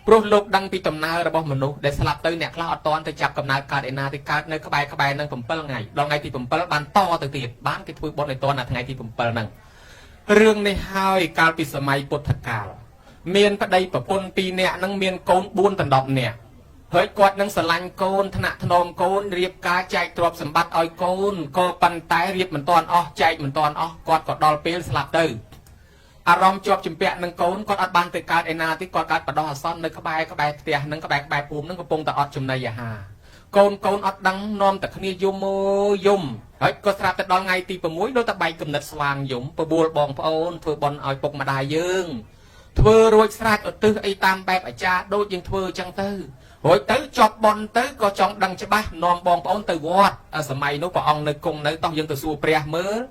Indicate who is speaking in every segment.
Speaker 1: ព្រោះលោកដឹងពីដំណើររបស់មនុស្សដែលស្លាប់ទៅអ្នកខ្លះអត់ទាន់ទៅចាប់កំណើតកើតឯណាទៅកើតនៅក្បែរនឹង7ថ្ងៃដល់ថ្ងៃទី7បានតទៅទៀតបានគេធ្វើបុណ្យឲ្យទាន់ដល់ថ្ងៃទី7ហ្នឹងរឿងនេះហើយកាលពីសម័យពុទ្ធកាលមានប្តីប្រពន្ធ2នាក់ហ្នឹងមានកូន4ដល់10នាក់ហើយគាត់នឹងស្រឡាញ់កូនថ្នាក់ថ្នមកូនរៀបការចែកទ្រព្យសម្បត្តិឲ្យកូនក៏ប៉ុន្តែរៀបមិនទាន់អស់ចែកមិនទាន់អស់គាត់ក៏ដល់ពេលស្លាប់ទៅអារម្មណ៍ជាប់ជំពាក់នឹងកូនគាត់អត់បានទៅកើតឯណាទេគាត់កើតបដោះអាសន្ននៅក្បែរផ្ទះនឹងក្បែរភូមិនឹងកំពុងតែអត់ចំណីអាហារកូនអត់ដឹងនាំតែគ្នាយំហើយក៏ស្រាប់តែដល់ថ្ងៃទី6ដូចតែបែកគំនិតស្វាងយំបបួលបងប្អូនធ្វើបន់ឲ្យពុកម្ដាយយើងធ្វើរួចស្រេចឧទ្ទិសអីតាមបែបអាចារ្យដូចយើងធ្វើអញ្ចឹងទៅរួចទៅចប់បន់ទៅក៏ចង់ដឹងច្បាស់នាំបងប្អូនទៅវត្តសម័យនោះព្រះអង្គនៅគង់នៅតោះយើងទៅសួរព្រះមើល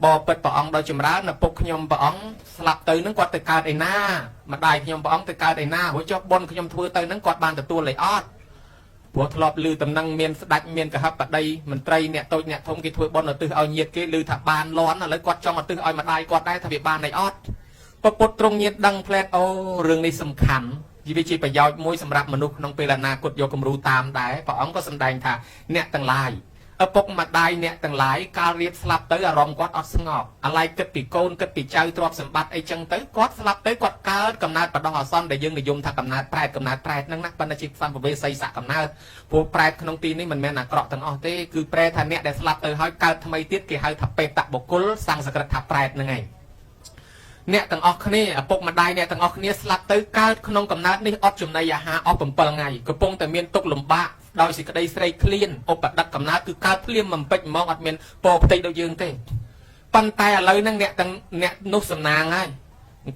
Speaker 1: បបិទ្ធព្រះអង្គដោយចម្រើនឪពុកខ្ញុំព្រះអង្គស្លាប់ទៅនឹងគាត់ទៅកើតឯណាម្ដាយខ្ញុំព្រះអង្គទៅកើតឯណារួចចុះបន់ខ្ញុំធ្វើទៅនឹងគាត់បានទទួលអីអត់ព្រោះធ្លាប់ឮតំណែងមានស្ដេចមានកហបតីមន្ត្រីអ្នកតូចអ្នកធំគេធ្វើបន់ឧទ្ទិសឲ្យញាតិគេឮថាបានលន់ឥឡូវគាត់ចង់ឧទ្ទិសឲ្យម្ដាយគាត់ដែរថាវាបានអីអត់ពុទ្ធទ្រង់ញាតិដឹងផ្លែតអូរឿងនេះសំខាន់វាជាប្រយោជន៍មួយសម្រាប់មនុស្សក្នុងពេលអនាគតយកគំរូតាមដែរព្រះអង្គក៏សម្ដែងថាអ្នកទាំងឡាយឪពុកម្ដាយអ្នកទាំងឡាយកាលរៀបស្លាប់ទៅអារម្មណ៍គាត់អត់ស្ងប់អាឡ័យគិតពីកូនគិតពីចៅទ្រព្យសម្បត្តិអីចឹងទៅគាត់ស្លាប់ទៅគាត់កើតកំណើតបដោះអាសន្នដែលយើងនិយមថាកំណើតប្រែតហ្នឹងណាប៉ុន្តែជាសម្ភវេសីស័កកំណើតព្រោះប្រែតក្នុងទីនេះមិនមែនអាក្រក់ទាំងអស់ទេគឺប្រែថាអ្នកដែលស្លាប់ទៅហើយកើតថ្មីទៀតគេហៅថាបេតបុគ្គលសង្សក្រឹតថាប្រែតហ្នឹងឯងអ្នកទាំងអស់គ្នាឪពុកម្ដាយអ្នកទាំងអស់គ្នាស្លាប់ទៅកើតក្នុងកំណើតនេះអត់ចំណីអាហារអស់7ថ្ងៃកំពុងតែមានទុក្ខលំបាកដោយសេចក្តីស្រេកឃ្លានឧបដិកកំណើតគឺកើតភ្លាមមិនពេចហ្មងអត់មានពរផ្ទៃដូចយើងទេប៉ុន្តែឥឡូវហ្នឹងអ្នកនោះសំណាងហើយ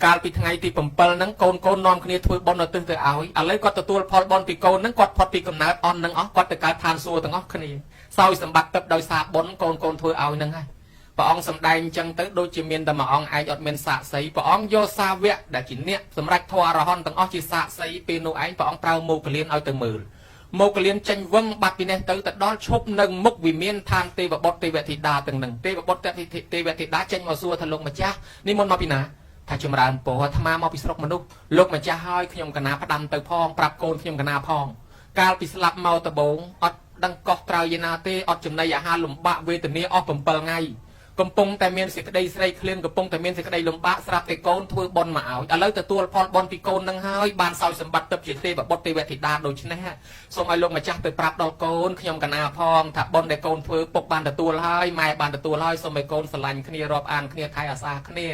Speaker 1: កាលពីថ្ងៃទី7ហ្នឹងកូននាំគ្នាធ្វើបុណ្យឧទ្ទិសទៅឲ្យឥឡូវគាត់ទទួលផលបុណ្យពីកូនហ្នឹងគាត់ផុតពីកំណើតអន់ហ្នឹងអស់គាត់ទៅកើតឋានសួគ៌ទាំងអស់គ្នាសោយសម្បត្តិទឹកដោយសារបុណ្យកូនធ្វើឲ្យហ្នឹងហើយព្រះអង្គសម្ដែងអញ្ចឹងទៅដូចជាមានតែមួយអង្គឯងអត់មានសាក្សីព្រះអង្គយកសាវកដែលជាអ្នកសម្រាប់ធម៌អរហន្តទាំងអស់ជាសាក្សីពេលនោះឯងព្រះអង្គប្រើមោគលានឲ្យទៅមើលមកលៀនចេញវឹងបាត់ពីនេះទៅដល់ឈប់នៅមុខវិមានឋានទេវបុត្រទេវធីតាទាំងនឹងទេវបុត្រទេវធីតាចេញមកសួរថាលោកម្ចាស់នេះមុនមកពីណាថាចម្រើនពរអាត្មាមកពីស្រុកមនុស្សលោកម្ចាស់ហើយខ្ញុំកណាផ្ដាំទៅផងប្រាប់កូនខ្ញុំកណាផងកាលពីស្លាប់មកដបងអត់ដឹងកោះត្រៅយាណាទេអត់ចំណីអាហារលំបាកវេទនាអស់7ថ្ងៃកំពុងតែមានសេចក្តីស្រេកឃ្លានកំពុងតែមានសេចក្តីលំបាកស្រាប់តែកូនធ្វើបុណ្យមកឲ្យឥឡូវទទួលផលបុណ្យពីកូននឹងហើយបានសោយសម្បត្តិទឹកជាទេវបុត្រទេវធីតាដូច្នេះសូមឲ្យលោកម្ចាស់ទៅប្រាប់ដល់កូនខ្ញុំកណាផងថាបុណ្យដែលកូនធ្វើពុកបានទទួលហើយម៉ែបានទទួលហើយសូមឲ្យកូនស្រឡាញ់គ្នារាប់អានគ្នាថែអាសាគ្នា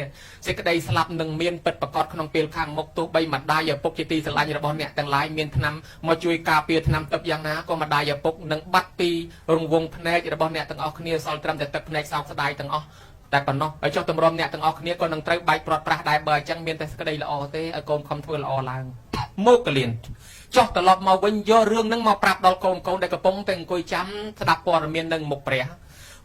Speaker 1: សេចក្តីស្លាប់នឹងមានពិតប្រាកដក្នុងពេលខាងមុខទោះបីម្ដាយឪពុកជាទីស្រឡាញ់របស់អ្នកទាំងឡាយមានថ្នាំមកជួយការពារថ្នាំទឹកយ៉ាងណាក៏ម្ដាយឪពុកនឹងបាត់ពីរង្វង់ភ្នែករបស់អ្នកទាំងអស់គ្នាសល់ត្រឹមតែទឹកភ្នែកសោកស្ដាយទាំងអស់តែប៉ុណ្ណោះហើយចុះតម្រាំអ្នកទាំងអស់គ្នាក៏នឹងត្រូវបែកព្រាត់ប្រាសដែរបើអញ្ចឹងមានតែសេចក្តីល្អទេឲ្យកូនខំធ្វើល្អឡើងមកកលៀនចុះត្រឡប់មកវិញយករឿងហ្នឹងមកប្រាប់ដល់កូនដែលកំពុងតែអង្គុយចាំស្ដាប់ព័ត៌មាននឹងមុខព្រះ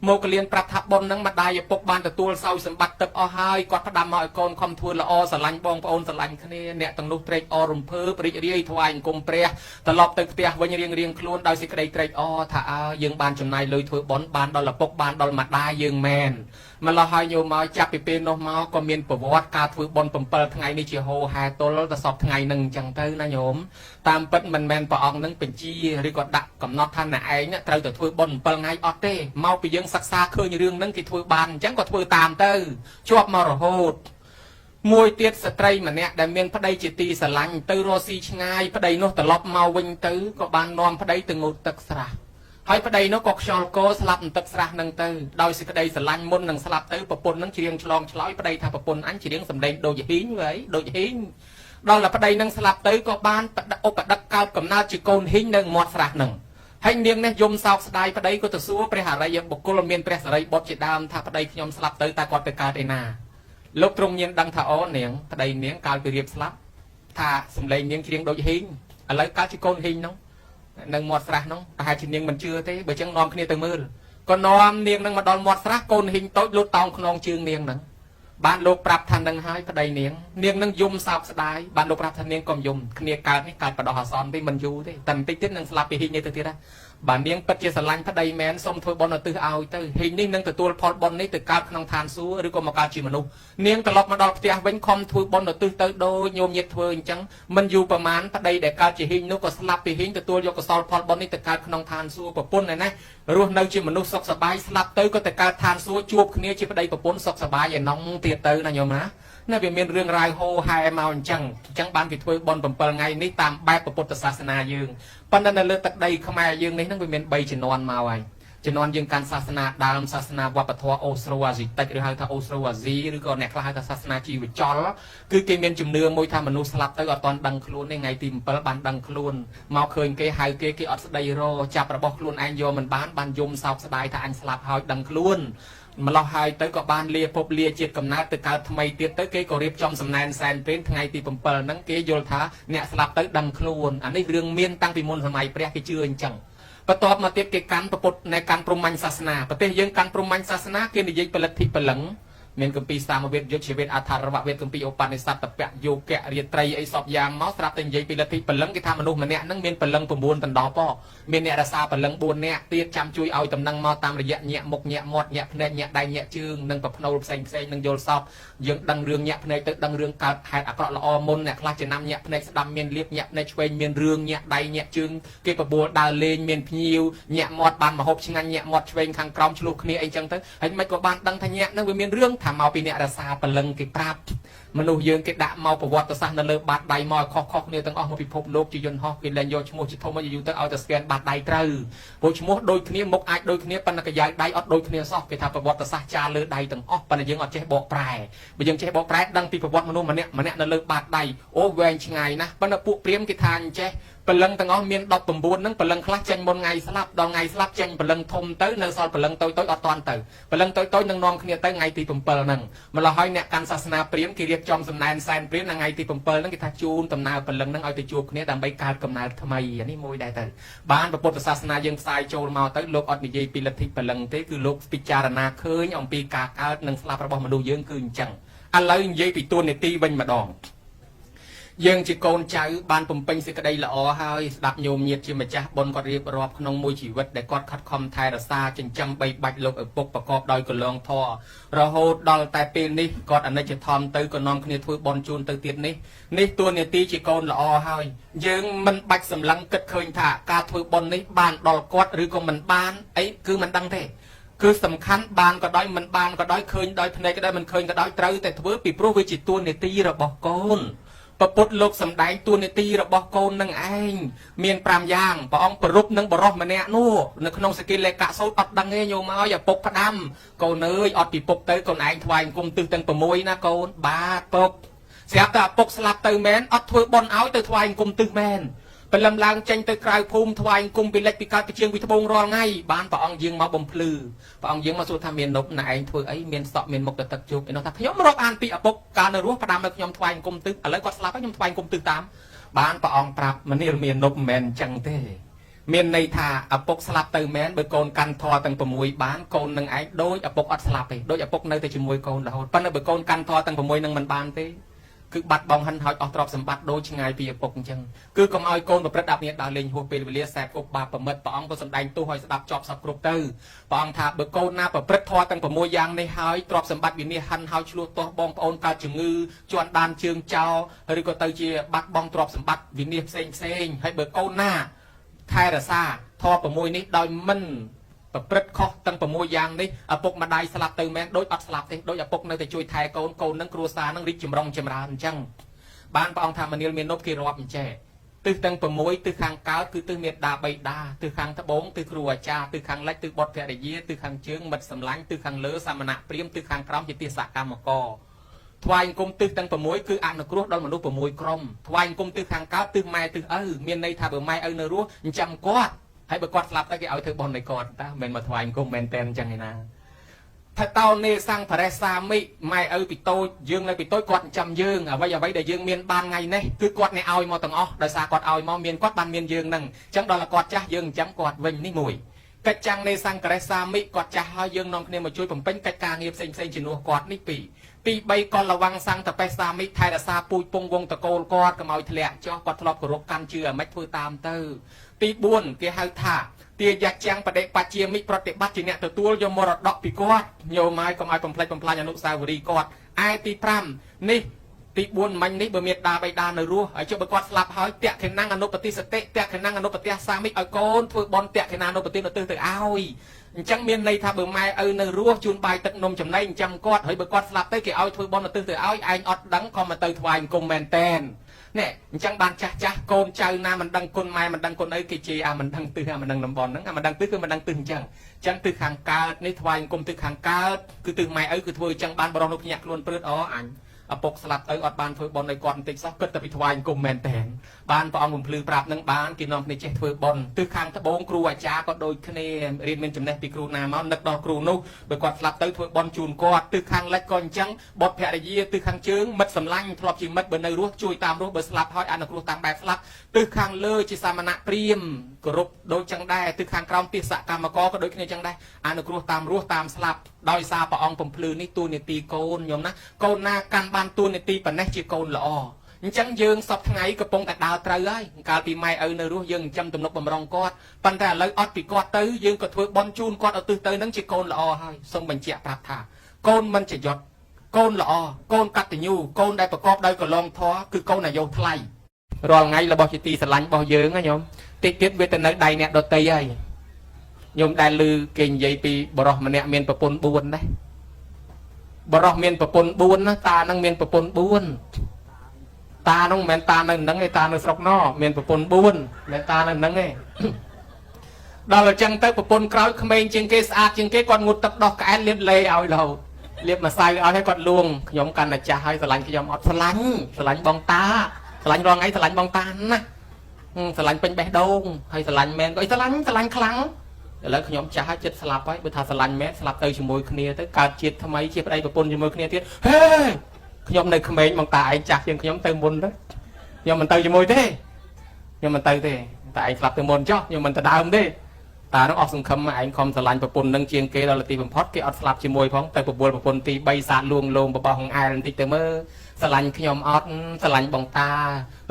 Speaker 1: មកកលៀនប្រាប់ថាបុណ្យហ្នឹងម្ដាយឪពុកបានទទួលសោយសម្បត្តិទឹកអស់ហើយគាត់ផ្ដាំមកឲ្យកូនខំធ្វើល្អស្រឡាញ់បងប្អូនស្រឡាញ់គ្នាអ្នកទាំងនោះត្រេកអររំភើបរីករាយថ្វាយអង្គមព្រះត្រឡប់ទៅផ្ទះវិញរៀងខ្លួនដោយសេចក្តីត្រេកអរថាយើងបានចំណាយលុយធ្វើបុណ្យបានដល់ឪពុកបានដល់ម្ដាយយើងមែនម្ល៉េះហើយញោមមកចាប់ពីពេលនោះមកក៏មានប្រវត្តិការធ្វើបុណ្យ7ថ្ងៃនេះជាហោហែទល់ទៅសពថ្ងៃនឹងអញ្ចឹងទៅណាញោមតាមពិតមិនមែនព្រះអង្គនឹងបញ្ជាឬក៏ដាក់កំណត់ថាអ្នកឯងត្រូវទៅធ្វើបុណ្យ7ថ្ងៃអត់ទេមកពីយើងសិក្សាឃើញរឿងហ្នឹងគេធ្វើបានអញ្ចឹងក៏ធ្វើតាមទៅជាប់មករហូតមួយទៀតស្ត្រីម្នាក់ដែលមានប្តីជាទីស្រឡាញ់ទៅរស់ស៊ីឆ្ងាយប្តីនោះត្រឡប់មកវិញទៅក៏បាននាំប្តីទៅងូតទឹកស្រះហើយប្តីនោះក៏ខ្យល់កោស្លាប់នឹងទឹកស្រះនឹងទៅដោយសេចក្តីស្រឡាញ់មុននឹងស្លាប់ទៅប្រពន្ធនឹងច្រៀងឆ្លងឆ្លើយប្តីថាប្រពន្ធអញច្រៀងសម្ដែងដូចហ៊ីងវ៉ៃដូចហ៊ីងដល់តែប្តីនឹងស្លាប់ទៅក៏បានឧបដិកកើតកំណើតជាកូនហ៊ីងនៅមាត់ស្រះនឹងហើយនាងនេះយំសោកស្ដាយប្តីក៏ទៅសួរព្រះអរិយបុគ្គលមានព្រះសិរីបុត្រជាដើមថាប្តីខ្ញុំស្លាប់ទៅតែគាត់ទៅកើតឯណាលោកទ្រង់ញៀនដឹងថាអូនាងប្តីនាងកាលពីរៀបស្លាប់ថាសម្លេងនាងច្រៀងដូចហ៊ីងឥឡូវកើតជាកូនហ៊ីងនោះនៅមាត់ស្រះនោះប្រហែលជានាងមិនជឿទេបើចឹងនាំគ្នាទៅមើលក៏នាំនាងនឹងមកដល់មាត់ស្រះកូនហ៊ីងតូចលូតតោងខ្នងជើងនាងនឹងបានលោកប្រាប់ថានឹងហើយប្តីនាងនឹងយំសោកស្ដាយបានលោកប្រាប់ថានាងកុំយំគ្នាកើតនេះកើតបដោះអាសន្នទេមិនយូរទេតែបន្តិចទៀតនឹងស្លាប់ពីហ៊ីងនេះទៅទៀត bản niềng bật chia sẻ lạnh phát đầy mến xong thôi bọn nó từ ao tới hình ní nâng từ tua phật bọn ní từ cao khăn than xuống rồi còn một cao chỉ mà nụ niềng từ lọc mà đọc tia vẫn không thôi bọn nó từ tới đôi nhôm nhiệt thôi chẳng mình dùประมาณphát đầy để cao chỉ hình nó có slap thì hình từ tua vô có sol phật bọn ní từ cao khăn than xuống và pôn này này rồi nơi chỉ mà nụ sọc sờ bài slap tới có từ cao than xuống chuột kia chỉ phát đầy và pôn sọc sờ bài vậy nóng tiệt tới là nhôm máนั่นเป็นเมียนเรื่องรายโฮไฮมาจังบ้านกิจวัตรบอลผมเปิลไงนี่ตามแบบประพุทธศาสนายืงปันนั้นเลือดตักใดขมายยืงนี่นั่นเป็นเมียนใบจะนอนมาไว้จะนอนยืงการศาสนาดามศาสนาวัปทวโอสรวาซีตัดหรือหางทาโอสรวาซีหรือก็เนี่ยคล้ายกับศาสนาจีวิจอลคือเกมเมียนจุ่มเนื้อมวยทำมนุษย์สลับตั้งแต่ตอนดังครูนในไงทีมเปิลบันดังครูนมาเคยเกย์ไฮเกย์ออสไดโรจับระบบครูนไอโยมันบ้านยมสาวสบายถ้าอันสลับหอยดังครูนมาเราหายtớiก็บ้านเลียพบเลียจิตกำนัดแต่การทำไมเตี้ยtớiก็เรียบจอมสำนักแซนเป็นไงตีผมเปิลนั่งเกยโยธาเนี่ยสลับtớiดังครูนอันนี้เรื่องเมียนตั้งปีมนสมัยเปรี้ยกิจืนจังประตอบมาเตี้ยเกการประปดในการปรุงมันศาสนาประเทศยังการปรุงมันศาสนาเกี่ยนิยมผลิตผลังเมียนกัมปีสามเวทยศเชเวทอาธารวะเวทกัมปีโอปันในสัตว์ตะเปะโยแกะเรียไตรไอสอบยางมอสรับแต่ยังผลิตผลังที่ทำมนุษย์มันเนี่ยนั่งเมียนผลังประมวลตันดอป้อเมียนเนี่ยราซาผลังบนเนี่ยเตี้ยจำช่วยเอาตำนังมาตามระยะเนี่ยมกเนี่ยมดเนี่ยพเนเนี่ยได้เนี่ยจึงนั่งกับพนรูปเซงนั่งโยนสอบยังดังเรื่องเนี่ยพเนตึกดังเรื่องการหายอักษรละอมนเนี่ยคลาจะนำเนี่ยพเนสดำเมียนเลียบเนี่ยในช่วยเมียนเรื่องเนี่ยได้เนี่ยจึงเก็บประบัวดาเลนเมียนพิวเนี่ยมดบานมาหบชิงันเนี่ยมดช่วยขังกรอมชลุกเนี่ยไอจังเตอให้ไม่ก็บานดังทะเนี่ยนั่งเป็นเมียนเรื่องทำเอาปีเนี่ยราซาผลังกิปราบมนุษย์ยืนกิดด่าเมาประวัติศาสตร์นั่นเลยบาดใดมอยคอกเนี่ยต้องออกมาพิภพโลกจียนฮอกกินแรงโยชโมจิตโทมาอยู่ต้องเอาแต่สแกนบาดใดตรึโบชโมโดยขี้มกไอโดยขี้ปันกระยายใดอดโดยขี้ซอกไปทำประวัติศาสตร์จาเลยใดต้องออกปันยังอดเจ๊บอกแปรไปยังเจ๊บอกแปรดังปีประวัติมนุษย์มันเนี่ยนั่นเลยบาดใดโอ้แหวงช่างไงนะปันปุเปรียมกิทานเจ๊พลังตั้งอ้อมเมียนดอกตุ่มบุญนั่งพลังคลาดเจนบนไงสลับดองไงสลับเจนพลังทมเต้ยนั่งซอยพลังโต้ยอดตอนเต้ยพลังโต้ยนั่งนอนขี้เต้ยไงตีตุ่มเปิลนั่งมันเราให้เนี่ยการศาสนาเปรียมกิเรียกจอมสำนักแซนเปรียมนั่งไงตีตุ่มเปิลนั่งกิทาจูนตำนาพลังนั่งเอาตีจูบเนี่ยตามใบการกำนาทำไมอันนี้มวยได้เต้ยบ้านประพุทธศาสนายังสายโจรมาเต้ยโลกอดนิยปีละทิพลังเต้คือโลกปิจารณาเคยองปีกาการนั่งสลับระบบมาดูเยอะคือจังอะไรยังยัยปีตัวในตีบันมาดองยังจีโกนใจบ้านผมเป็นสิกระไดละอ๋อให้ดับโยมเงียบจีมาจ้าบนกอดเรียบรอบขนมมวยชีวิตได้กอดคัดคอมไทยรัสซาจึงจำใบใบลงปกประกอบโดยกลองทอเราโหดดอลแต่ปีนี้กอดอันนี้จะทอมตื้อก็นอนคณีทุยบอลจูนตื้อเตียนนี่ตัวเนี่ยตีจีโกนละอ๋อให้ยังมันบัดสำลังเกิดเคยถ่าการทุยบอลนี้บ้านดอลกอดหรือก็มันบ้านไอ้คือมันดังเท่คือสำคัญบานก็ได้มันบานก็ได้เคยได้พนัยก็ได้มันเคยก็ได้เตยแต่ถือปีโปรวิจิตตัวเนี่ยตีระบอกโกนประพุทธโลกสำได้ตัวในตีระบอกโกนนั่งเองเมียนปรามย่างปองประรุปนั่งบรอมาเนี่ยนู่นขนมสกินเลยกะโซตัดดังเงี้ยโยมาอย่าปกพระดำโกนเนยอดปีปกเตยโกนไอ้ทวายกุมตึงตังประมวยนะโกนบาปกเสียแต่ปกสลับเตยแมนอดถวยบอลเอาเตยทวายกุมตึงแมนเป็นลำลางเจงเตยกลายภูมิทวายกุมเป็นเล็กปีกาไปเชียงวิทบงรอไงบ้านปองยิงมาบ่มพลือปองยิงมาสู่ทำเมียนนกนายถวยไอ้เมียนสอบเมียนมกตะจุกไอ้น้องทักยมรบอ่านปีอปกการในรั้วพระดำมันยมทวายกุมตึงอะไรก็สลับก็ยมทวายกุมตึงตามบ้านปองปรับมันนี่เมียนนกแมนจังเต้เมียนในท่าอปกสลับเตยแมนเบอร์โกนกันทอตั้งประมวยบ้านโกนนังไอ้โดยอปกอัดสลับไปโดยอปกในแต่จมวยโกนแล้วปั้นเบอร์โกนกันทอตั้งประมวยนังมันบานเต้คือบัดบองหันหอยออกตรอบสมบัติโดยช่างไงปีปกจังคือกำเอาโกนแบบประดับเนี่ยดาวเลงหัวเปรย์เลียแสบกบบาประเมิดปองก็สำแดงตู้หอยสดับจอบสับกรุบเตอร์ปองทาเบอร์โกนหน้าประพฤติทอตั้งประมวยยางในหอยตรอบสมบัติวินเนี่ยหันหอยชลัวตัวบองปอนกาจึงงือจวนดานเชิงเจ้าหรือก็เตยเจียบัดบองตรอบสมบัติวินเนี่ยเซ็งให้เบอร์โกนหน้าไทยระซาทอประมวยนี้โดยมันประพฤติข้อตั้งประมวยยางนี้อปกมาได้สลับเตยแมนโดยอัดสลับเตยโดยอปกในแต่ช่วยไทยโกนนั่งครัวซานั่งริจมรองจมรานจังบ้านปองทำมันเนียลเมียนนบกีรอบแจตึกตั้งประมวยตึกข้างก้าวคือตึกเมียดาใบดาตึกข้างตะบงตึกครัวจ่าตึกข้างเล็กตึกบดแผ่เยี่ยตึกข้างเชิงมัดสำลังตึกข้างเลือสามณะเปรี้ยมตึกข้างกรอมจิตติสากรรมกอทวายกุมตึกตั้งประมวยคืออ่านกรุ๊ดโดนมนุษย์ประมวยกรมทวายกุมตึกข้างก้าวตึกไม้ตึกเมียนในทาเบอร์ไม้เนรู้จำกอดให้เบอร์กอดสลับตะกี้เอาเธอบอลในกอดตาเมนมาทวายกุมเมนเตนจังไงนะถ้าเต้าเนสังพระสามิไม่ปิโตยืงเลยปิโตกอดจำยืงเอาไว้อย่าไว้ได้ยืงเมียนบานไงเนี่ยคือกอดในเอามอตังอ๋อโดยสากอดเอามอเมียนกอดบานเมียนยืงนั่งจังดอลกอดจ้ายืงจังกอดเวงนี่มวยกระจังเนสังพระสามิกอดจ้าหายืงน้องเนี่ยมาช่วยผมเป็นกระจางเงียบเซ็งจินัวกอดนี่ปีใบกอดระวังสังแต่ไปสามิไทยแต่ซาปุยปงวงตะโกนกอดกับเอาทะเลจ้ากอดทลบกรบกันเชื่อไม่พูดตามเตอปีบุญเกี่ยหาท่า ទាយ៉ាចាំងបដិបត្តិជាមិប្រតិបត្តិជាអ្នកទទួលយកមរតកពីគាត់ញោមហើយកុំឲ្យបំផ្លិចបំផ្លាញអនុស្សាវរីយ៍គាត់ឯទី5នេះទី4មិញនេះបើមានដាបៃតានៅរស់ហើយចុះបើគាត់ស្លាប់ហើយតេខេណាំងអនុបតិសតិតេខេណាំងអនុបតិសាមិឲ្យកូនធ្វើបន់តេខេណាអនុបតិនៅទៅឲ្យអញ្ចឹងមានន័យថាបើម៉ែឪនៅរស់ជូនបាយទឹកនំចំណីចាំគាត់ហើយបើគាត់ស្លាប់ទៅគេឲ្យធ្វើបន់ទៅឲ្យឯងអត់ដឹងក៏មកទៅថ្វាយអង្គមមែនតែននេះអញ្ចឹងបានចាស់កូនចៅណាមិនដឹងគុណម៉ែមិនដឹងគុណអីគេជេរអាមិនដឹងទិសអាមិនដឹងតំបន់ហ្នឹងអាមិនដឹងទិសគឺមិនដឹងទិសអញ្ចឹងទិសខាងកើតនេះថ្វាយអង្គមទិសខាងកើតគឺទិសម៉ែឪគឺធ្វើអញ្ចឹងបានបរោះនោះភ្ញាក់ខ្លួនព្រឺតអញឪពុកស្លាប់ទៅអត់បានធ្វើបុណ្យឲ្យគាត់បន្តិចសោះគិតតែពីថ្វាយអង្គមមែនតែនបានព្រះអង្គបំភ្លឺប្រាប់នឹងបានគេនាំគ្នាចេះធ្វើបុណ្យទិសខាងត្បូងគ្រូអាចារ្យក៏ដូចគ្នារៀនមានចំណេះពីគ្រូណាមកនឹកដល់គ្រូនោះបើគាត់ស្លាប់ទៅធ្វើបុណ្យជូនគាត់ទិសខាងលិចក៏អញ្ចឹងបុត្រភរិយាទិសខាងជើងមិត្តសម្លាញ់ធ្លាប់ជាមិត្តបើនៅរស់ជួយតាមរស់បើស្លាប់ហើយអនុគ្រោះតាមបែបស្លាប់ទិសខាងលើជាសាមណៈព្រាហ្មណ៍គោរពដូចចឹងដែរទិសខាងក្រោមទិសកម្មករក៏ដូចគ្នាចឹងដែរអនុគ្រោះតាមរស់តាមស្លាប់ដោយសារព្រះអង្គបំភ្លឺនេះទូនីតិកូនញោមណាកូនណាកាន់បានទូនីតិប៉ុណ្ណេះជាកូនល្អអញ្ចឹងយើងសពថ្ងៃកំពុងតែដើរត្រូវហើយកាលពីម៉ែឪនៅរស់យើងចិញ្ចឹមទំនុកបំរុងគាត់ប៉ុន្តែឥឡូវអត់ពីគាត់ទៅយើងក៏ធ្វើបន់ជូនគាត់ឲ្យទិសទៅនឹងជាកូនល្អហើយសូមបញ្ជាក់ប្រាប់ថាកូនមិនចយុតកូនល្អកូនកតញ្ញូកូនដែលប្រកបដោយកលងធម៌គឺកូនអាយុថ្លៃរាល់ថ្ងៃរបស់ជាទីស្រឡាញ់របស់យើងណាញោមតិចទៀតវាទៅនៅដៃអ្នកដតីហើយញោមដែលឮគេនិយាយពីបរោះម្នាក់មានប្រពន្ធ4ដែរបរោះមានប្រពន្ធ4ណាតានឹងមានប្រពន្ធ4តានោះមិនមែនតានៅនឹងទេតានៅស្រុកណមានប្រពន្ធ4មិនតានៅនឹងទេដល់អញ្ចឹងទៅប្រពន្ធក្រោយក្មេងជាងគេស្អាតជាងគេគាត់ងូតទឹកដោះក្អែលលាបលេឲ្យរហូតលាបម្សៅឲ្យគាត់លួងខ្ញុំកាន់តែចាស់ហើយស្រឡាញ់ខ្ញុំអត់ស្រឡាញ់បងតាស្រឡាញ់រងថ្ងៃស្រឡាញ់បងតាណាស្រឡាញ់ពេញបេះដូងហើយស្រឡាញ់មែនក៏ស្រឡាញ់ខ្លាំងឥឡូវខ្ញុំចាស់ហើយចិត្តស្លាប់ហើយបើថាស្រឡាញ់មែនស្លាប់ទៅជាមួយគ្នាទៅកើតជាតិថ្មីជាប្តីប្រពន្ធជាមួយគ្នាទៀតហេខ្ញុំនៅក្មេងបងតាឯងចាស់ជាងខ្ញុំទៅមុនទៅខ្ញុំមិនទៅជាមួយទេខ្ញុំមិនទៅទេតែឯងស្លាប់ទៅមុនចុះខ្ញុំមិនទៅដើមទេតានោះអស់សង្ឃឹមឯងខំស្រឡាញ់ប្រពន្ធនឹងជាងគេដល់ទីបំផុតគេអត់ស្លាប់ជាមួយផងទៅប្រពន្ធប្រពន្ធទី3សាកលួងលោមបបោះអែលបន្តិចទៅមើលស្រឡាញ់ខ្ញុំអត់ស្រឡាញ់បងត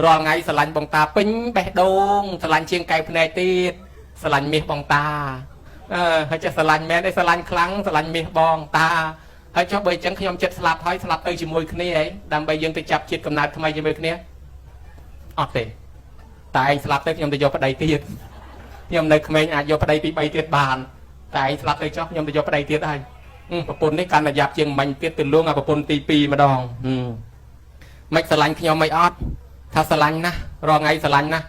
Speaker 1: ារាល់ថ្ងៃស្រឡាញ់បងតាពេញបេះដូងស្រឡាញ់ជាងកែវភ្នែកទៀតស្រឡាញ់មាសបងតាហើយចេះស្រឡាញ់មែនទេស្រឡាញ់ខ្លាំងស្រឡាញ់មាសបងតាហើយចុះបើអញ្ចឹងខ្ញុំចិត្តស្លាប់ហើយស្លាប់ទៅជាមួយគ្នាឯងដើម្បីយើងទៅចាប់ជាតិកំណើតថ្មីជាមួយគ្នាអត់ទេតែឯងស្លាប់ទៅខ្ញុំទៅយកប្តីទៀតខ្ញុំនៅក្មេងអាចយកប្តីទី3ទៀតបានតែឯងស្លាប់ទៅចុះខ្ញុំទៅយកប្តីទៀតហើយប្រពន្ធនេះកាន់តែយ៉ាប់ជាងមិញទៀតទៅលួងអាប្រពន្ធទី2ម្ដងមិនស្រឡាញ់ខ្ញុំមិនអត់ថាស្រឡាញ់ណាស់រាល់ថ្ងៃស្រឡាញ់ណាស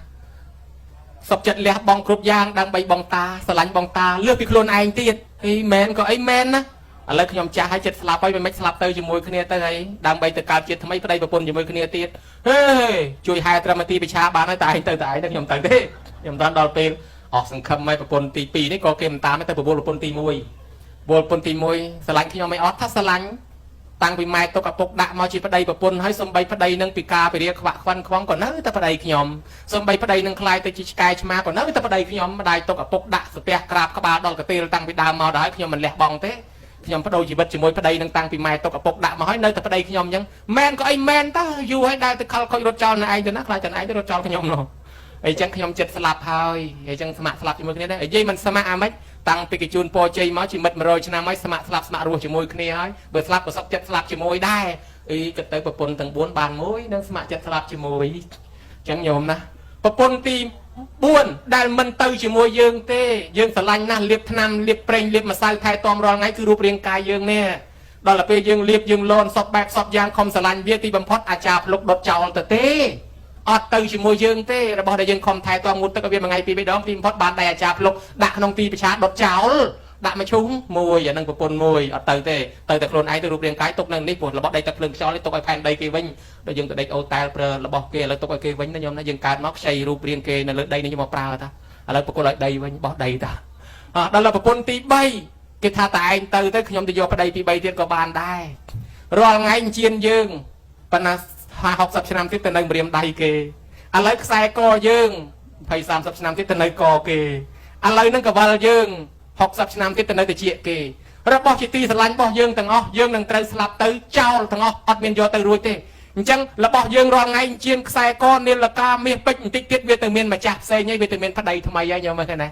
Speaker 1: ់សុខចិត្តលះបងគ្រប់យ៉ាងដើម្បីបងតាស្រឡាញ់បងតាលើសពីខ្លួនឯងទៀតអីមែនក៏អីមែនណាឥឡូវខ្ញុំចាស់ហើយចិត្តស្លាប់ហើយមិនស្លាប់ទៅជាមួយគ្នាទៅហើយដើម្បីទៅកើតជាតិថ្មីប្តីប្រពន្ធជាមួយគ្នាទៀតហេជួយហែត្រឹមទីប្រឆាបានហើយតែឯងទៅខ្ញុំទៅទេខ្ញុំមិនដល់ពេលអស់សង្ឃឹមហើយប្រពន្ធទី2នេះក៏គេមិនតាមទៅប្រពន្ធទី1ប្រពន្ធទី1ស្រឡាញ់ខ្ញុំមិនអត់ថាស្រឡាញ់តាំងពីម៉ែទុកឪពុកដាក់មកជាប្តីប្រពន្ធហើយសំបីប្តីនឹងពីការពរិយាខ្វាក់ខ្វាន់ខ្វងក៏នៅតែប្តីខ្ញុំសំបីប្តីនឹងខ្លាយទៅជាឆ្កែឆ្មាក៏នៅតែប្តីខ្ញុំម្ដាយទុកឪពុកដាក់ស្ទះក្រាបក្បាលដល់កទេលតាំងពីដើមមកដល់ហើយខ្ញុំមិនលះបង់ទេខ្ញុំបដូរជីវិតជាមួយប្តីនឹងតាំងពីម៉ែទុកឪពុកដាក់មកហើយនៅតែប្តីខ្ញុំអញ្ចឹងមែនក៏អីមែនតើយូរហើយដែលទៅខលខូចរត់ចោលនៅឯងទៅណាខ្លាចតែឯងទៅរត់ចោលខ្ញុំនោះអីចឹងខ្ញុំចិត្តស្លាប់ហើយអីចឹងស្ម័គ្រស្លាប់ជាមួយគ្នាដែរនិយាយមិនស្ម័គ្រអាម៉េចតាំងពីកជូនពរជ័យមកជាមិត្ត100ឆ្នាំហើយស្ម័គ្រស្លាប់ស្ម័គ្ររស់ជាមួយគ្នាហើយបើស្លាប់ក៏សុខចិត្តស្លាប់ជាមួយដែរអីក៏ទៅប្រពន្ធទាំង4បានមួយនឹងស្ម័គ្រចិត្តស្លាប់ជាមួយចឹងញោមណាប្រពន្ធទី4ដែលមិនទៅជាមួយយើងទេយើងស្រឡាញ់ណាស់លាបថ្នាំលាបប្រេងលាបម្សៅថែទាំរាល់ថ្ងៃគឺរូបរាងកាយយើងនេះដល់ទៅពេលយើងលាបយើងលន់សពបែបសពយ៉ាងខំស្រឡាញ់វាទីបំផុតអាចារ្យភ្លុកដុតចោលទៅទេអត់ទៅជាមួយយើងទេរបស់ដែលយើងខំថែទាំងូតទឹកឲ្យវាមួយថ្ងៃពីរដងទីបំផុតបានតែអាចារ្យភ្លុកដាក់ក្នុងទីប្រឆាដុតចោលដាក់មកឈុំមួយអានឹងប្រពន្ធមួយអត់ទៅទេទៅតែខ្លួនឯងទៅរូបរាងកាយទុកនៅនេះព្រោះរបស់ដីទឹកភ្លើងខ្យល់នេះទុកឲ្យផែនដីគេវិញដល់យើងទៅដេកអូតែលប្រើរបស់គេឥឡូវទុកឲ្យគេវិញណាខ្ញុំណាយើងកើតមកខ្ចីរូបរាងគេនៅលើដីនេះយកមកប្រើតាឥឡូវប្រគល់ឲ្យដីវិញបោះដីតាដល់ប្រពន្ធទី3គេថាតែឯងទៅខ្ញុំទៅយកប្តីទី3ទៀតក៏បានដែររាល់ថ្ងៃជៀនយើងប៉ុន្តែ50-60ឆ្នាំទៀតទៅនៅម្រាមដៃគេឥឡូវខ្សែកយើង20-30ឆ្នាំទៀតទៅនៅកគេឥឡូវហ្នឹងកវលយើង60ឆ្នាំទៀតទៅនៅតិចគេរបស់ជាទីស្រឡាញ់របស់យើងទាំងអស់យើងនឹងត្រូវស្លាប់ទៅចោលទាំងអស់អត់មានយកទៅរួចទេអញ្ចឹងរបស់យើងរាល់ថ្ងៃជៀនខ្សែកនាឡិកាមាសពេជ្របន្តិចទៀតវាទៅមានម្ចាស់ផ្សេងហើយវាទៅមានប្តីថ្មីហើយយកមើលឃើញណា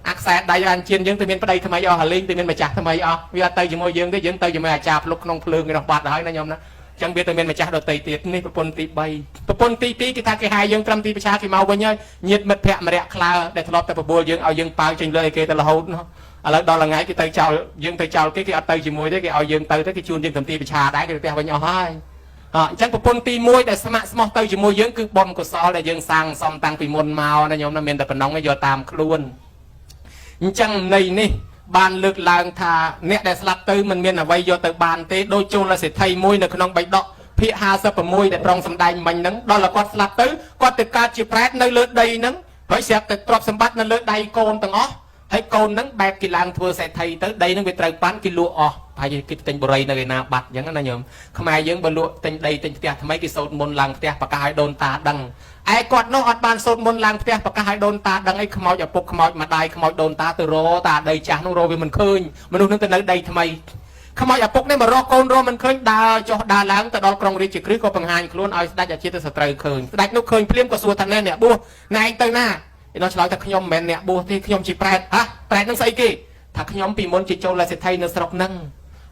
Speaker 1: អាខ្សែដៃអានជៀនយើងទៅមានប្តីថ្មីអស់ហលីងទៅមានម្ចាស់ថ្មីអស់វាទៅជាមួយយើងទេយើងទៅជាមួយអាចារ្យភ្លុកក្នុងភ្លើងរបស់បាត់ហើយណាញោមណាចឹងវាទៅមានម្ចាស់ដតីទៀតនេះប្រពន្ធទី3ប្រពន្ធទី2គេថាគេហាយយើងត្រឹមទីប្រឆាគេមកវិញហើយញាតិមិត្តភក្តិម្នាក់ខ្លើដែលធ្លាប់តែបបួលយើងឲ្យយើងប៉ាវចេញលើឲ្យគេទៅរហូតឥឡូវដល់ថ្ងៃគេទៅចោលយើងទៅចោលគេអត់ទៅជាមួយទេគេឲ្យយើងទៅគេជូនយើងត្រឹមទីប្រឆាដែរគេទៅផ្ទះវិញអស់ហើយអញ្ចឹងប្រពន្ធទី1ដែលស្ម័គ្រស្មោះទៅជាមួយយើងគឺបុណ្យកុសលដែលយើងសាងសំតាំងពីមុនមកណាញោមណាមានតែប៉ុណ្ណឹងយកតាមខ្លួនអញ្ចឹងនៃនេះបានលើកឡើងថាអ្នកដែលស្លាប់ទៅមិនមានអ្វីយកទៅបានទេដោយចូលសេដ្ឋីមួយនៅក្នុងបៃដកភាគ56ដែលត្រង់សម្ដែងមិញហ្នឹងដល់គាត់ស្លាប់ទៅគាត់ទៅកើតជាប្រែតនៅលើដីហ្នឹងហើយស្រាប់តែទ្រព្យសម្បត្តិនៅលើដៃកូនទាំងអស់ហើយកូនហ្នឹងបែបគេឡើងធ្វើសេដ្ឋីទៅដីហ្នឹងវាត្រូវប៉ាន់គេលក់អស់ហើយគេទិញបរិយនៅឯណាបាត់អញ្ចឹងណាញោមខ្មែរយើងបើលក់ទិញដីទិញផ្ទះថ្មីគេសូត្រមុនឡើងផ្ទះប្រកាសឲ្យដូនតាដឹងឯគាត់នោះអត់បានសូត្រមុនឡើងផ្ទះប្រកាសឲ្យដូនតាដឹងអីខ្មោចឪពុកខ្មោចម្ដាយខ្មោចដូនតាទៅរកតាដីចាស់នោះរកវាមិនឃើញមនុស្សនឹងទៅនៅដីថ្មីខ្មោចឪពុកនេះមករកកូនរកមិនឃើញដើរចុះដើរឡើងទៅដល់ក្រុងរាជក្រឹសក៏បង្ហាញខ្លួនឲ្យស្ដេចអាជាទៅសត្រូវឃើញស្ដេចនោះឃើញភ្លាមក៏សួរថាអ្នកបួសណែឯងទៅណាឯនោះឆ្លើយថាខ្ញុំមិនមែនអ្នកបួសទេខ្ញុំជាប្រែតប្រែតនឹងស្អីគេថាខ្ញុំពីមុនជាចូលសេដ្ឋីនៅស្រុកហ្នឹង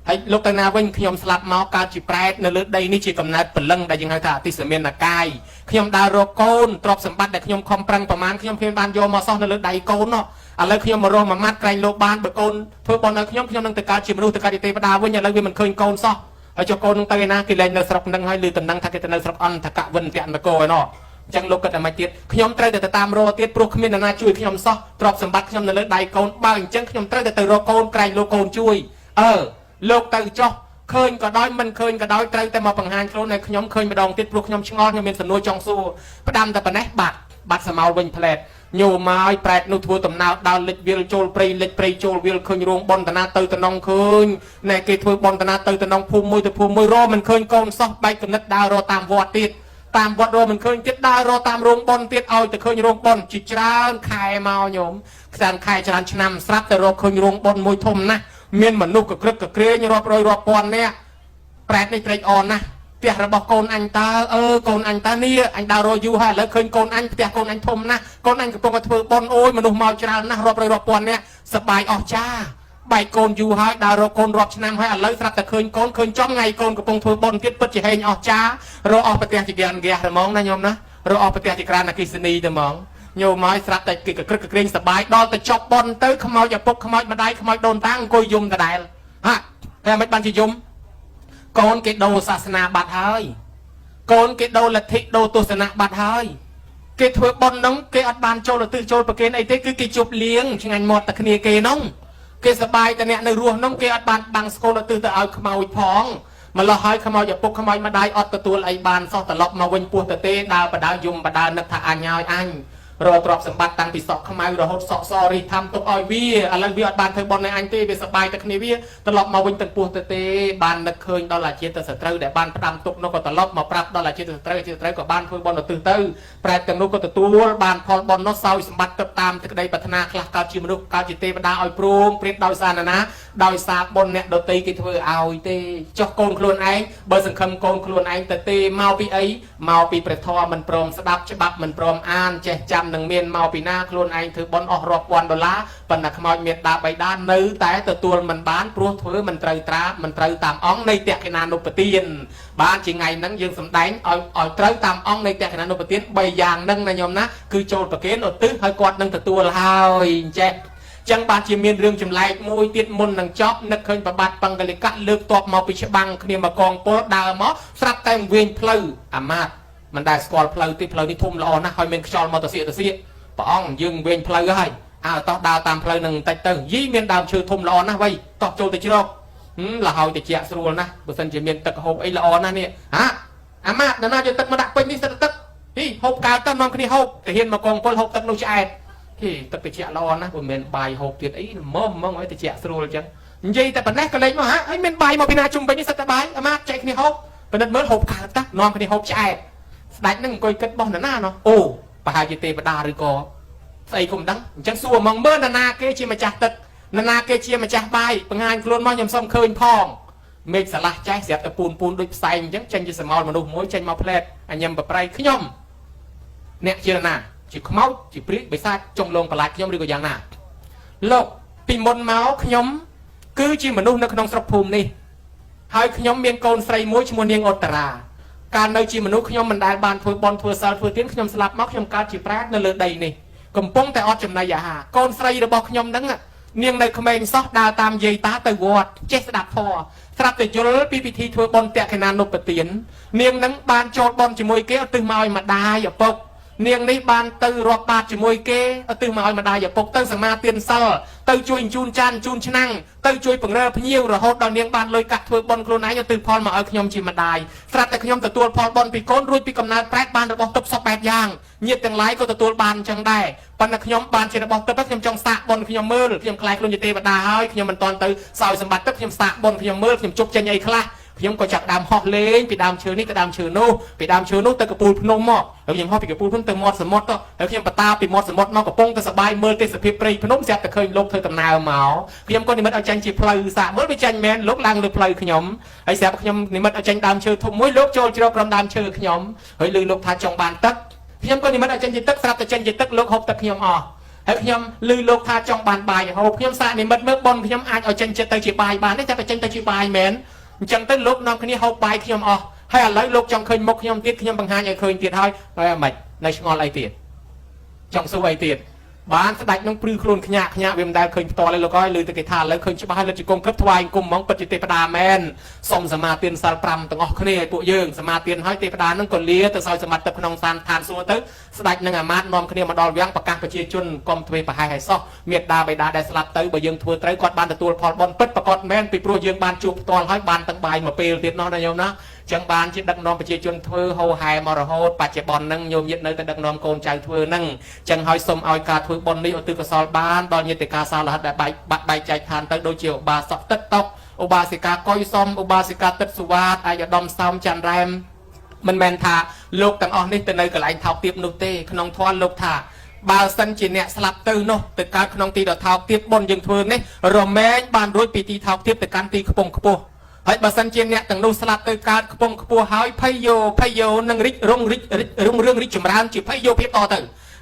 Speaker 1: ហើយលោកទៅណាវិញខ្ញុំស្លាប់មកកើតជាប្រែតនៅលើដីនេះជាកំណើតព្រលឹងដែលយើងហៅថាអតិសមានកាយខ្ញុំដើររកកូនទ្រព្យសម្បត្តិដែលខ្ញុំខំប្រឹងប្រមាណខ្ញុំបានយកមកសោះនៅលើដៃកូននោះឥឡូវខ្ញុំមករស់មួយម៉ាត់ក្រែងលោកបានបើកូនធ្វើបន់ឲ្យខ្ញុំនឹងទៅកើតជាមនុស្សទៅកើតជាទេវតាវិញឥឡូវវាមិនឃើញកូនសោះហើយចុះកូននឹងទៅឯណាគេលែងនៅស្រុកហ្នឹងហើយឮតំណែងថាគេទៅនៅស្រុកអន្តកវិនតនកោឯណោះអញ្ចឹងលោកគិតតែមិនទៀតខ្ញុំត្រូវតែទៅតាមរកទៀតព្រោះគ្មាននរណាជួយខ្ញុំសោះទ្រព្យសម្បត្តិខ្ញុំនៅលើដៃកូនបើអញ្ចឹងខ្ញុំត្រូវតែទៅរកកូនក្រែងលោកកូនជួយលោកទៅចុះឃើញក៏ដោយមិនឃើញក៏ដោយត្រូវតែមកបង្ហាញខ្លួនឲ្យខ្ញុំឃើញម្ដងទៀតព្រោះខ្ញុំឆ្ងល់ខ្ញុំមានសំណួរចង់សួរផ្ដាំតែប៉ុណ្ណេះបាត់សមោលវិញផ្លែតញោមមកប្រែតនោះធ្វើដំណើរដើរលិចវាលចូលព្រៃលិចព្រៃចូលវាលឃើញរោងបនតាណាទៅតំណងឃើញណែគេធ្វើបនតាណាទៅតំណងភូមិមួយទៅភូមិមួយរមិនឃើញកូនសោះបែកគណិតដើររតាមវត្តទៀតតាមវត្តរមិនឃើញទៀតដើររតាមរោងបនទៀតឲ្យទៅឃើញរោងបនជាច្រើនខែមកញោមខ្សានខែច្រើនឆ្នាំស្រាប់តែរកឃើញរោងបនមួយធំណាស់មានមនុស្សកក្រឹកកក្រែងរាប់រយរាប់ពាន់នាក់ប្រែតនេះត្រេកអរណាស់ផ្ទះរបស់កូនអញតើកូនអញតើនេះអញដើររយូរហើយឥឡូវឃើញកូនអញផ្ទះកូនអញធំណាស់កូនអញកំពុងតែធ្វើបន់អូយមនុស្សមកច្រើនណាស់រាប់រយរាប់ពាន់នាក់សប្បាយអស់ចាបែកកូនយូរហើយដើររកកូនរាប់ឆ្នាំហើយឥឡូវស្រាប់តែឃើញកូនឃើញចំថ្ងៃកូនកំពុងធ្វើបន់ទៀតពិតជាហេងអស់ចារកអស់ប្រទេសជាហ្គាសហ្មងណាញោមណារកអស់ប្រទេសជាក្រានអគិសនីតែហ្មងញោមមកស្រាប់តែគេកក្រឹកក្រែងសប្បាយដល់ទៅចប់បន់ទៅខ្មោចឪពុកខ្មោចម្ដាយខ្មោចដូនតាអង្គុយយំដដែលតែមិនបានជាយំកូនគេដូរសាសនាបាត់ហើយកូនគេដូរលទ្ធិដូរទស្សនៈបាត់ហើយគេធ្វើបន់ហ្នឹងគេអត់បានចូលទៅចូលប្រគេនអីទេគឺគេជប់លៀងឆ្ងាញ់មាត់តែគ្នាគេហ្នឹងគេសប្បាយតែអ្នកនៅរស់ហ្នឹងគេអត់បានបាំងស្គលទៅឲ្យខ្មោចផងម្លោះហើយខ្មោចឪពុកខ្មោចម្ដាយអត់ទទួលអីបានសោះត្រឡប់មកវិញពោះទៅទេដើរបដាយំបដានឹកថាអញហើយអញរកទ្រព្យសម្បត្តិតាំងពីសក់ខ្មៅរហូតសក់សរីធំទុកឲ្យវាឥឡូវវាអត់បានធ្វើបន់ឲ្យអញទេវាសប្បាយតែគ្នាវាត្រឡប់មកវិញទៅពោះទៅទេបាននឹកឃើញដល់អាជាទៅសត្រូវដែលបានផ្ដាំទុកនោះក៏ត្រឡប់មកប្រាប់ដល់អាជាទៅសត្រូវក៏បានធ្វើបន់ទៅប្រែតទាំងនោះក៏ទទួលបានផលបន់នោះសោយសម្បត្តិទៅតាមទឹកដីប្រាថ្នាខ្លះកើតជាមនុស្សកើតជាទេវតាឲ្យព្រមព្រៀតដោយសារណាដោយសារបន់អ្នកដតីគេធ្វើឲ្យទេចុះកូនខ្លួនឯងបើសង្ឃឹមកូនខ្លួនឯងទៅទេមកពីអីមកពីព្រះធម៌មិនព្រមស្ដាប់ច្បាប់មិនព្រមអានចេះចាំនឹងមានមកពីណាខ្លួនឯងធ្វើបន់អស់រាប់ពាន់ដុល្លារប៉ុន្តែខ្មោចមានដាបៃតានៅតែទទួលមិនបានព្រោះធ្វើមិនត្រូវមិនត្រូវតាមអង្គនៃតក្កិណានុបទានបានជាថ្ងៃហ្នឹងយើងសម្ដែងឲ្យត្រូវតាមអង្គនៃតក្កិណានុបទាន3យ៉ាងហ្នឹងណាញោមណាគឺចូលប្រគេនឧទ្ទិសឲ្យគាត់នឹងទទួលហើយអញ្ចេះចឹងបានជាមានរឿងចម្លែកមួយទៀតមុននឹងចប់នឹកឃើញប្របាទបង្កលិកៈលើកតបមកពីច្បាំងគ្នាមកកងពលដើរមកស្រាប់តែវិញផ្លូវអាម៉ាតមិនដែលស្គាល់ផ្លូវទេផ្លូវនេះធំល្អណាស់ហើយមានខ្យល់មកទៅសៀកព្រះអង្គយើងវិញផ្លូវហើយតោះដើរតាមផ្លូវនឹងបន្តិចទៅយីមានដើមឈើធំល្អណាស់វៃតោះចូលទៅជ្រកលហើយតិចស្រួលណាស់បើសិនជាមានទឹកហូបអីល្អណាស់នេះអាម៉ាតណាយកទឹកមកដាក់ពេញនេះសិតទឹកហូបកើតទៅនាំគ្នាហូបទៅហ៊ានមកកងពលហូបទឹកនោះឆ្អែតទឹកតិចល្អណាស់មិនមែនបាយហូបទៀតអីមើហ្មងឲ្យតិចស្រួលអញ្ចឹងនិយាយតែប៉ុណ្ណេះក៏លេចមកហើយមានបាយមកពីណាជុំវិញនេះសិតតែបាយអាម៉ាតចែកគ្នាហូបប៉និតមើលហូបកើតតានាំគ្នាហូបឆ្អែតស្ដេចនឹងអង្គុយគិតបោះណាណោះអូប្រហែលជាទេវតាឬក៏ស្អីគុំដឹងអញ្ចឹងសួរមកមើលណាគេជាម្ចាស់ទឹកណាគេជាម្ចាស់បាយបង្ហាញខ្លួនមកខ្ញុំសុំឃើញផងមេឃឆ្លាស់ចេះស្រាប់តែពូនដូចផ្សែងអញ្ចឹងចេញជាសមោលមនុស្សមួយចេញមកផ្លែតអញញឹមប្រប្រៃខ្ញុំអ្នកជាណាជាខ្មោចជាព្រាយបិសាចចុងលងប្រឡាច់ខ្ញុំឬក៏យ៉ាងណា លោកពីមុនមកខ្ញុំគឺជាមនុស្សនៅក្នុងស្រុកភូមិនេះហើយខ្ញុំមានកូនស្រីមួយឈ្មោះនាងអត្តរាកាលនៅជាមនុស្សខ្ញុំមិនដែលបានធ្វើបន់ធ្វើសិលធ្វើទានខ្ញុំស្លាប់មកខ្ញុំកើតជាប្រាជ្ញនៅលើដីនេះកំពុងតែអត់ចំណីអាហារកូនស្រីរបស់ខ្ញុំហ្នឹងនាងនៅក្មេងសោះដើរតាមយាយតាទៅវត្តចេះស្ដាប់ធម៌ស្រាប់តែយល់ពីពិធីធ្វើបន់តក្កិណានុបទាននាងហ្នឹងបានចូលបន់ជាមួយគេឧទ្ទិសមកឲ្យម្ដាយឪពុកនាងនេះបានទៅរាប់បាតជាមួយគេឧទ្ទិសមកឲ្យម្ដាយឪពុកទៅសមាទានសិលទៅជួយជូនចានជូនឆ្នាំងទៅជួយបង្រើភ្ញៀវរហូតដល់នាងបានលុយកាក់ធ្វើបន់ខ្លួនឯងឧទ្ទិសផលមកឲ្យខ្ញុំជាម្ដាយស្រាប់តែខ្ញុំទទួលផលបន់ពីកូនរួចពីកំណើតប្រែតបានរបស់ទុកសពបែបយ៉ាងញាតិទាំងឡាយក៏ទទួលបានអញ្ចឹងដែរប៉ុន្តែខ្ញុំបានជារបស់ទឹកខ្ញុំចង់សាកបន់ខ្ញុំមើលខ្ញុំខ្លាចខ្លួនជាទេវតាហើយខ្ញុំមិនតន់ទៅសោយសម្បត្តិទឹកខ្ញុំសាកបន់ខ្ញុំមើលខ្ញុំជប់ចេញអីខ្លះខ្ញុំក៏ចាប់ដើមហោះលេងពីដើមឈើនេះទៅដើមឈើនោះពីដើមឈើនោះទៅកពូលភ្នំមកហើយខ្ញុំហោះពីកពូលភ្នំទៅមាត់សមុទ្រទៅហើយខ្ញុំបតាពីមាត់សមុទ្រមកកំពុងតែសប្បាយមើលទេសភាពព្រៃភ្នំស្រាប់តែឃើញលោកធ្វើដំណើរមកខ្ញុំក៏និមិត្តឲ្យចាញ់ជាផ្លូវសាកមើលវាចាញ់មែនលោកឡើងលើផ្លូវខ្ញុំហើយស្រាប់ខ្ញុំនិមិត្តឲ្យចាញ់ដើមឈើធំមួយលោកចូលជ្រកក្រោមដើមឈើខ្ញុំហើយលើលោកថាចង់បានទឹកខ្ញុំក៏និមិត្តឲ្យចាញ់ជាទឹកស្រាប់តែចាញ់ជាទឹកលោកហូបទឹកខ្ញុំអស់ហើយខ្ញុំឮលោកថាចង់បានបាយហូបខ្ញុំសាកនិមិត្តមើលបនខ្ញុំអាចឲ្យចាញ់ចិត្តទៅជាបាយបានទេតែចាញ់ទៅជាបាយមែនអញ្ចឹងទៅលោកនាំគ្នាហូបបាយខ្ញុំអស់ហើយឥឡូវលោកចង់ឃើញមុខខ្ញុំទៀតខ្ញុំបង្ហាញឲ្យឃើញទៀតហើយមិននៅឆ្ងល់អីទៀតចង់សួរអីទៀតបានស្ដេចនឹងព្រឺខ្លួនខ្ញាក់វាមិនដែលឃើញផ្ទាល់ទេលោកអើយឮតែគេថាឥឡូវឃើញច្បាស់ហើយលើជង្គង់ក្រឹបថ្វាយអង្គមហ្មងពិតជាទេវតាមែនសូមសមាទានសិល5ទាំងអស់គ្នាឲ្យពួកយើងសមាទានហើយទេវតានឹងក៏លាទៅសោយសមត្ថទឹកក្នុងឋានសួគ៌ទៅស្ដេចនឹងអាមាត្យនាំគ្នាមកដល់វាំងប្រកាសប្រជាជនកុំទ្វេប្រហែសឲ្យសោះមេត្តាបិតាដែលស្លាប់ទៅបើយើងធ្វើត្រូវគាត់បានទទួលផលបុណ្យពិតប្រកបមែនពីព្រោះយើងបានជួបផ្ទាល់ហើយបានទាំងបាយមួយពេលទៀតនោះណាញោមណាចឹងបានជាដឹកនាំប្រជាជនធ្វើហោហែមករហូតបច្ចុប្បន្នហ្នឹងញោមញាតិនៅតែដឹកនាំកូនចៅធ្វើហ្នឹងចឹងហើយសូមឲ្យការធ្វើបុណ្យនេះឧទ្ទិសកុសលបានដល់ញាតិកាសាលហិតដែលបាក់បែកចែកឋានទៅដូចជាឧបាសកទឹកតុកឧបាសិកាកុយសំឧបាសិកាទឹកសុវត្ថិអាយឧត្តមសោមច័ន្ទរ៉ែមមិនមែនថាលោកទាំងអស់នេះទៅនៅកន្លែងថោកទាបនោះទេក្នុងធម៌លោកថាបើសិនជាអ្នកស្លាប់ទៅនោះទៅកើតក្នុងទីដ៏ថោកទាបបុណ្យយើងធ្វើនេះរមែងបានរួចពីទីថោកទាបទៅកាន់ទីខ្ពង់ខ្ពស់ហើយបើសិនជាអ្នកទាំងនោះស្លាប់ទៅកើតខ្ពង់ខ្ពស់ហើយភ័យយោនឹងរីករុងរឿងរីកចម្រើនជាភ័យយោភាពតទ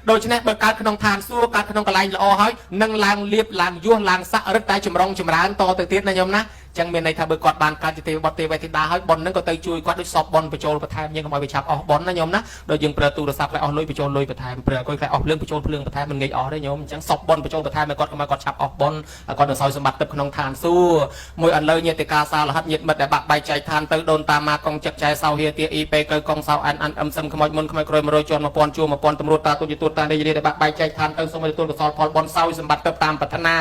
Speaker 1: ៅដូច្នេះបើកើតក្នុងឋានសួគ៌កើតក្នុងកន្លែងល្អហើយនឹងឡើងលៀបឡើងយោះឡើងស័ក្តិរឹតតែចម្រុងចម្រើនតទៅទៀតណាញោមណាចឹងមានន័យថាបើគាត់បានកើតជាទេវបុត្រទេវធីតាហើយបុណ្យហ្នឹងក៏ទៅជួយគាត់ដូចសពបុណ្យបញ្ចូលបន្ថែមយើងកុំឲ្យវាឆាប់អស់បុណ្យណាញោមណាដូចយើងប្រើទូរស័ព្ទខ្លះអស់លុយបញ្ចូលលុយបន្ថែមប្រើអុយខ្លះអស់ភ្លើងបញ្ចូលភ្លើងបន្ថែមមិនងាយអស់ទេញោមអញ្ចឹងសពបុណ្យបញ្ចូលបន្ថែមឲ្យគាត់កុំឲ្យគាត់ឆាប់អស់បុណ្យគាត់នឹងសោយសម្បត្តិទឹកក្នុងឋានសួគ៌មួយឥឡូវញាតិកាសាលហិតញាតិមិត្តដែលបាក់បែកចែកឋានទៅដូនតាម៉ាកងចិត្តចែសោហៀទាអ៊ីពេកកងសោអានអឹមសឹមខ្មោចមុនខ្មោចក្រោយ100ជាន់1000ជួ1000តម្រួតតាទុយទូតានៃរាដែលបាក់បែកចែកឋានទៅសូមឲ្យទទួលកុសលផលបុណ្យសោយសម្បត្តិទៅតាមប្រាថ្នា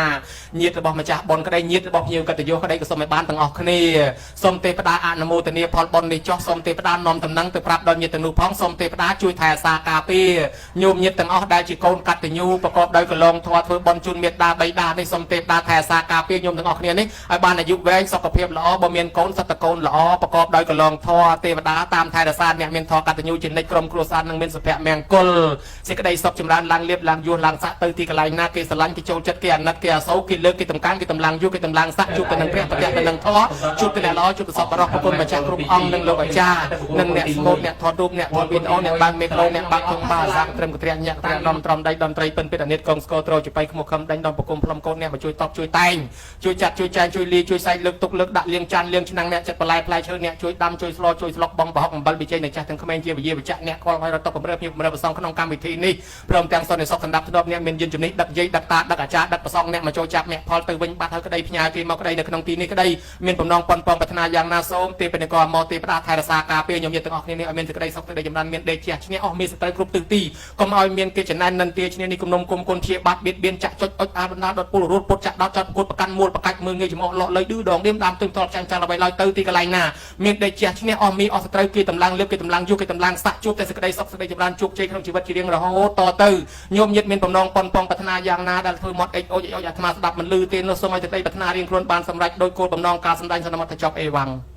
Speaker 1: ញាតិរបស់ម្ចាស់បុណ្យក្តីញាតិរបស់ភ្ញៀវកតញ្ញូក្តីក៏សូមឲ្យបានទាំងអស់គ្នាសូមទេវតាអនុមោទនាផលបុណ្យនេះចុះសូមទេវតានាំដំណឹងទៅប្រាប់ដល់ញាតិទាំងនោះផងសូមទេវតាជួយថែរក្សាការពារញោមញាតិទាំងអស់ដែលជាកូនកតញ្ញូប្រកបដោយកលងធម៌ធ្វើបុណ្យជូនមេត្តាបិតានេះសូមទេវតាថែរក្សាការពារញោមទាំងអស់គ្នានេះឲ្យបានអាយុវែងសុខភាពល្អបើមានកូនសត្វកូនល្អប្រកបដោយកលងធម៌ទេវតាតាមថែរក្សាអ្នកមានធម៌កតញ្ញូជានិច្ចក្រុមគ្រួសារនឹងមានសុភមង្គលសេចក្តីសុខចម្រើនឡើងលៀបឡើងយោះឡើងស័ក្តិទៅទីកន្លែងណាគេស្រឡាញ់គេចូលចិត្តគេអាណិតគេអាសូរគេលើកគេតម្កើងគេតម្លឹងយុគេតម្លឹងស័ក្តិជួបទៅនឹងព្រះបរិយទៅនឹងធម៌ជួបទៅអ្នកល្អជួបទៅសពរស់គុណម្ចាស់គ្រប់អង្គនិងលោកអាចារ្យនិងអ្នកស្មូតអ្នកថតរូបអ្នកថតវីដេអូអ្នកបើកមីក្រូអ្នកបើកធុងបាសាត្រឹមកត្រែញាក់ត្រែដំត្រំដៃដំត្រីពិនពិតអនិតកងស្គរត្រោចបៃខ្មុំខំដេញដំប្រគុំផ្លុំកូនអ្នកមកជួយតបជួយតែងជួយចាត់ជួយចែងជួយលាជួយសែកលើកទុកលើកដាក់លៀងចានលៀងឆ្នាំងអ្នកចិត្តបន្លែផ្លែឈើអ្នកជួយដាំជួយស្លជួយស្លុកបងបោះអំបិលប៊ីចេញអ្នកចាស់ទាំងក្មេងជាវិជាវិជ្ជៈអ្នកខ្វល់ហើយរត់តបបំរើភ្ញៀវបំរើប្រសងក្នុងកម្មវិធីនេះព្រមទាំងសន្តិសុខសម្រាប់ធ្នាប់អ្នកមានយន្តជំនិះដឹកយាយដឹកតាដឹកអាចារ្យដឹកប្រសងអ្នកមកចូលចាប់អ្នកផលទៅវិញបាត់ហើយក្តីផ្ញើគេមកក្តីនៅក្នុងទីនេះក្តីមានបំណងប៉ុនប៉ងប្រាថ្នាយ៉ាងណាសូមទេពនិកមកទេវតាថែរក្សាការពារញោមញាតិទាំងអស់គ្នានេះឲ្យមានសេចក្តីសុខសេចក្តីចម្រើនមានដេកជះឈ្នះអស់មានសត្រូវគ្រប់ទិសទីកុំឲ្យមានគេចំណែននិន្ទាឈ្នះនេះគំនុំគុំគុនជាបាត់បៀតបៀនចាក់ចុចអុចអាបណ្ដាដុតពលរត់ពុតចាក់ដោតចាត់ពុតប្រកាន់មូលប្រកាច់មើងងាយចំអកលក់លើឌឺដងឌៀមដាមទឹងតបចាញ់ចាល់អ្វីឡើយទៅទីកន្លែងណាមានដេកជះឈ្នះអស់មានអស់សត្រូវគេតម្លឹងលៀបគេតម្លឹងយុគេតម្លឹងសាក់ជួបតែសេចក្តីសុខសេចក្តីចម្រើនជោគជ័យក្នុងជីវិតជារៀងរហូតតទៅញោមញាតិមានបំណងប៉ុនប៉ងប្រាថ្នាយ៉ាងណាដែលធ្វើមកអិចអូចអាត្មាស្ដាប់មិនឮទេនោះសូមឲ្យសេចក្តីប្រាថ្នារៀងខ្លួនបានសម្រេចដោយគោលបំណងការសម្ដែងសន្មតចប់អេវ៉ាំង